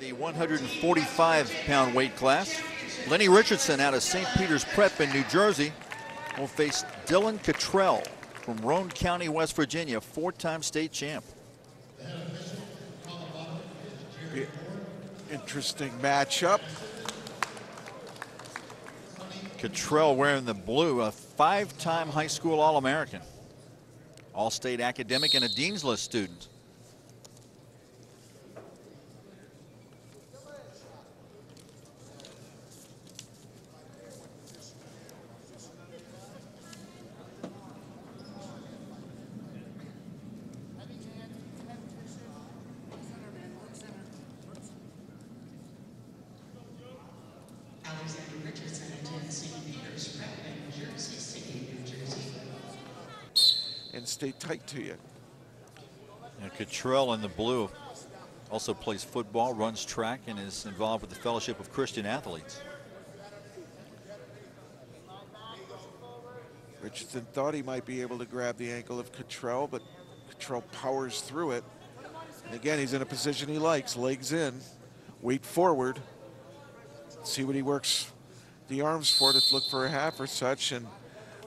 the 145-pound weight class. Lenny Richardson out of St. Peter's Prep in New Jersey will face Dylan Cottrell from Roane County, West Virginia, 4-time state champ. Interesting matchup. Cottrell wearing the blue, a 5-time high school All-American, All-State academic, and a Dean's List student. Richardson attends St. Peter's Prep in Jersey City, New Jersey. And stay tight to you. And Cottrell in the blue also plays football, runs track, and is involved with the Fellowship of Christian Athletes. Richardson thought he might be able to grab the ankle of Cottrell, but Cottrell powers through it. And again, he's in a position he likes, legs in, weight forward. See what he works the arms for to look for a half or such. And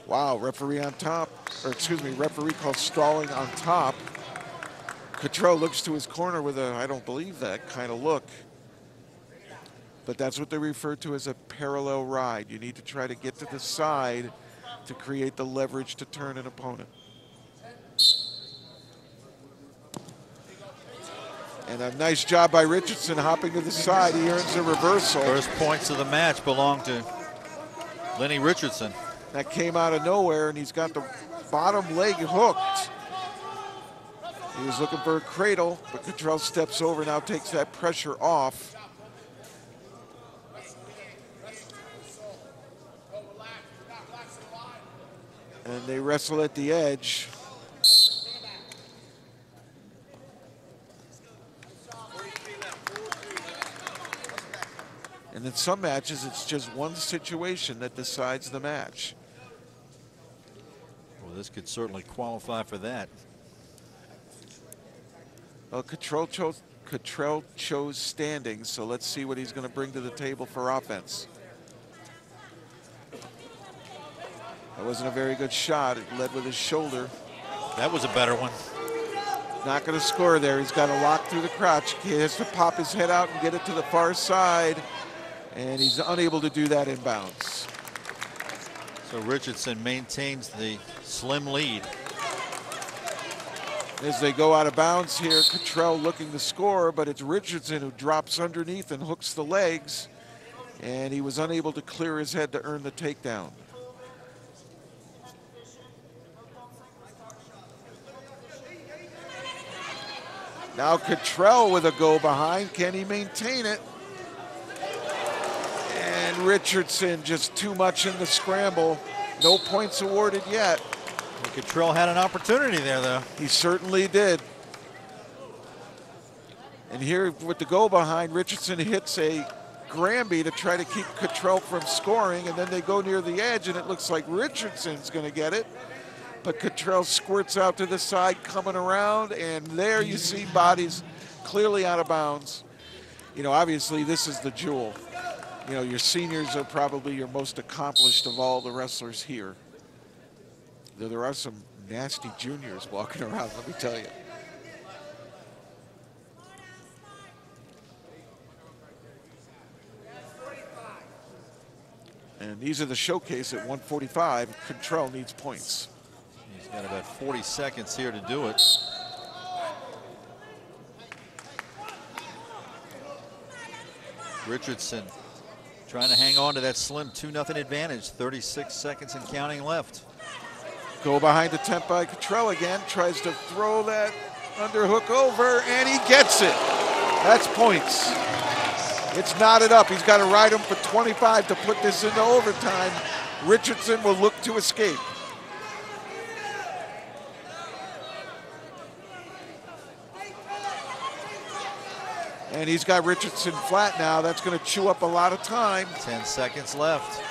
wow, referee on top, or excuse me, referee calls stalling on top. Cottrell looks to his corner with a, I don't believe that kind of look. But that's what they refer to as a parallel ride. You need to try to get to the side to create the leverage to turn an opponent. And a nice job by Richardson hopping to the side. He earns a reversal. First points of the match belong to Lenny Richardson. That came out of nowhere, and he's got the bottom leg hooked. He was looking for a cradle, but Cottrell steps over, now takes that pressure off. And they wrestle at the edge. And in some matches, it's just one situation that decides the match. Well, this could certainly qualify for that. Well, Cottrell chose standing, so let's see what he's going to bring to the table for offense. That wasn't a very good shot. It led with his shoulder. That was a better one. Not going to score there. He's got to lock through the crotch. He has to pop his head out and get it to the far side. And he's unable to do that in bounds. So Richardson maintains the slim lead. As they go out of bounds here, Cottrell looking to score, but it's Richardson who drops underneath and hooks the legs. And he was unable to clear his head to earn the takedown. Now Cottrell with a go behind. Can he maintain it? And Richardson just too much in the scramble. No points awarded yet. Well, Cottrell had an opportunity there, though. He certainly did. And here with the go behind, Richardson hits a Granby to try to keep Cottrell from scoring, and then they go near the edge, and it looks like Richardson's going to get it. But Cottrell squirts out to the side, coming around, and there you see bodies clearly out of bounds. You know, obviously this is the jewel. You know, your seniors are probably your most accomplished of all the wrestlers here. Though there are some nasty juniors walking around, let me tell you. And these are the showcase at 145. Cottrell needs points. He's got about 40 seconds here to do it. Richardson trying to hang on to that slim 2-0 advantage. 36 seconds and counting left. Go behind the tent by Cottrell again. Tries to throw that underhook over, and he gets it. That's points. It's knotted up. He's got to ride him for 25 to put this into overtime. Richardson will look to escape. And he's got Richardson flat now. That's going to chew up a lot of time. 10 seconds left.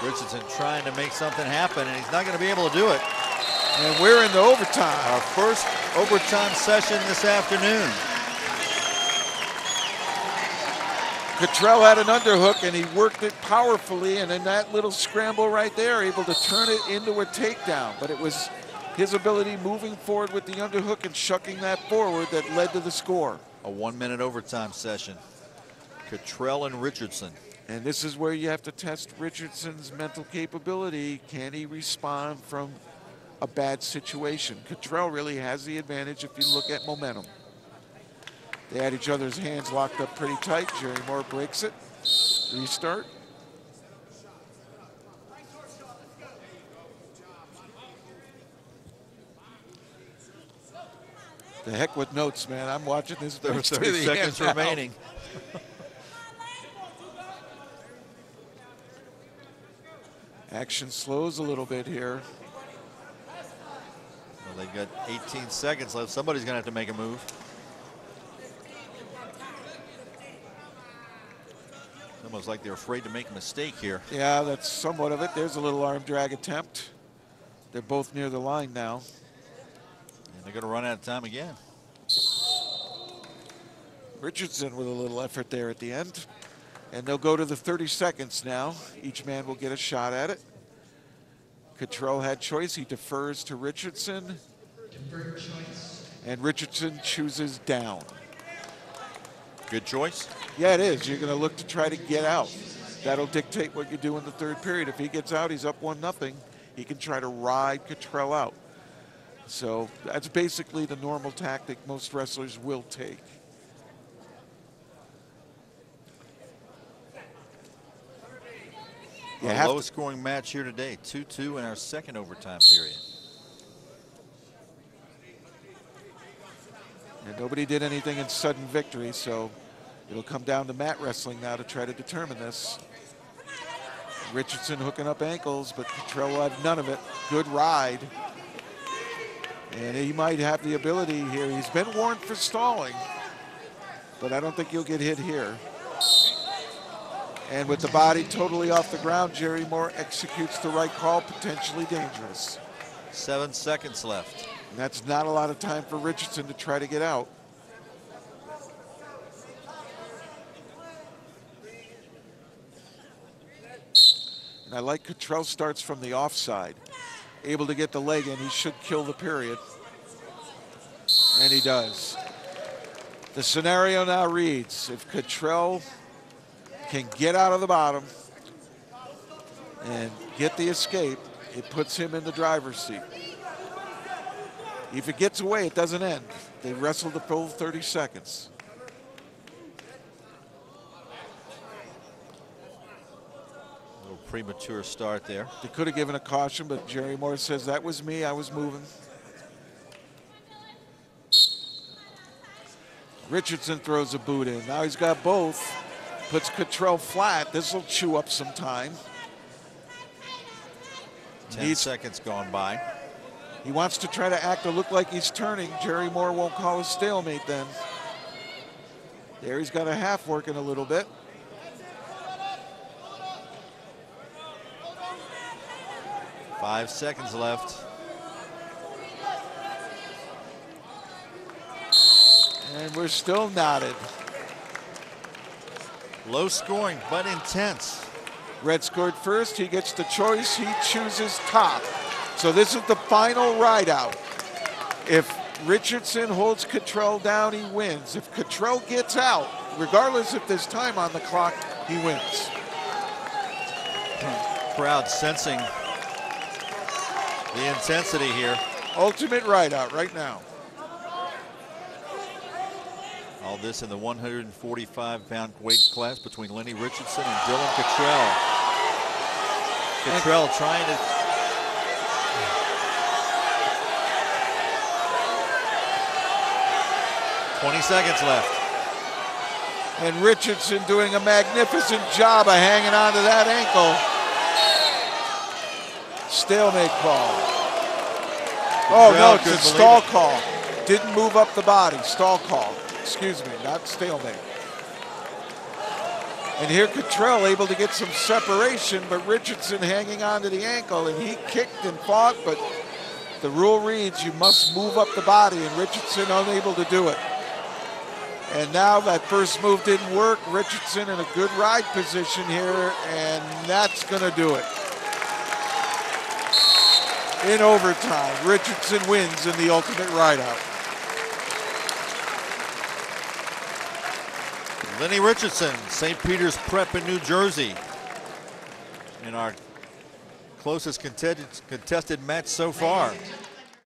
Richardson trying to make something happen, and he's not going to be able to do it. And we're in the overtime. Our first overtime session this afternoon. Cottrell had an underhook and he worked it powerfully, and in that little scramble right there, able to turn it into a takedown. But it was his ability moving forward with the underhook and shucking that forward that led to the score. A 1-minute overtime session. Cottrell and Richardson. And this is where you have to test Richardson's mental capability. Can he respond from a bad situation? Cottrell really has the advantage if you look at momentum. They had each other's hands locked up pretty tight. Jerry Moore breaks it. Restart. The heck with notes, man. I'm watching this. There were 30 seconds remaining. Action slows a little bit here. Well, they've got 18 seconds left. Somebody's going to have to make a move. Almost like they're afraid to make a mistake here. Yeah, that's somewhat of it. There's a little arm drag attempt. They're both near the line now. And they're going to run out of time again. Richardson with a little effort there at the end. And they'll go to the 30 seconds now. Each man will get a shot at it. Cottrell had choice. He defers to Richardson. Deferred choice. And Richardson chooses down. Good choice. Yeah, it is. You're going to look to try to get out. That'll dictate what you do in the third period. If he gets out, he's up 1-0. He can try to ride Cottrell out. So that's basically the normal tactic most wrestlers will take. A low scoring match here today. 2-2 in our second overtime period. And nobody did anything in sudden victory, so it'll come down to mat wrestling now to try to determine this. Richardson hooking up ankles, but Cottrell will have none of it. Good ride. And he might have the ability here. He's been warned for stalling, but I don't think he'll get hit here. And with the body totally off the ground, Jerry Moore executes the right call, potentially dangerous. 7 seconds left. And that's not a lot of time for Richardson to try to get out. And I like Cottrell starts from the offside. Able to get the leg in, he should kill the period. And he does. The scenario now reads, if Cottrell can get out of the bottom and get the escape, it puts him in the driver's seat. If it gets away, it doesn't end. They wrestle the full 30 seconds. A little premature start there. They could have given a caution, but Jerry Moore says, that was me, I was moving. Richardson throws a boot in. Now he's got both. Puts Cottrell flat. This will chew up some time. 10 seconds gone by. He wants to try to act or look like he's turning. Jerry Moore won't call a stalemate then. There he's got a half working a little bit. Five seconds left. And we're still knotted. Low scoring, but intense. Red scored first. He gets the choice. He chooses top. So this is the final ride out. If Richardson holds Cottrell down, he wins. If Cottrell gets out, regardless if there's time on the clock, he wins. Crowd sensing the intensity here. Ultimate ride out right now. All this in the 145-pound weight class between Lenny Richardson and Dylan Cottrell. Cottrell trying to... ...20 seconds left. And Richardson doing a magnificent job of hanging on to that ankle. Stalemate call. Oh, no, it's a stall call. Didn't move up the body, stall call. Excuse me, not stalemate. And here Cottrell able to get some separation, but Richardson hanging on to the ankle, and he kicked and fought, but the rule reads you must move up the body, and Richardson unable to do it. And now that first move didn't work. Richardson in a good ride position here, and that's going to do it. In overtime, Richardson wins in the ultimate rideout. Lenny Richardson, St. Peter's Prep in New Jersey, in our closest contested match so far.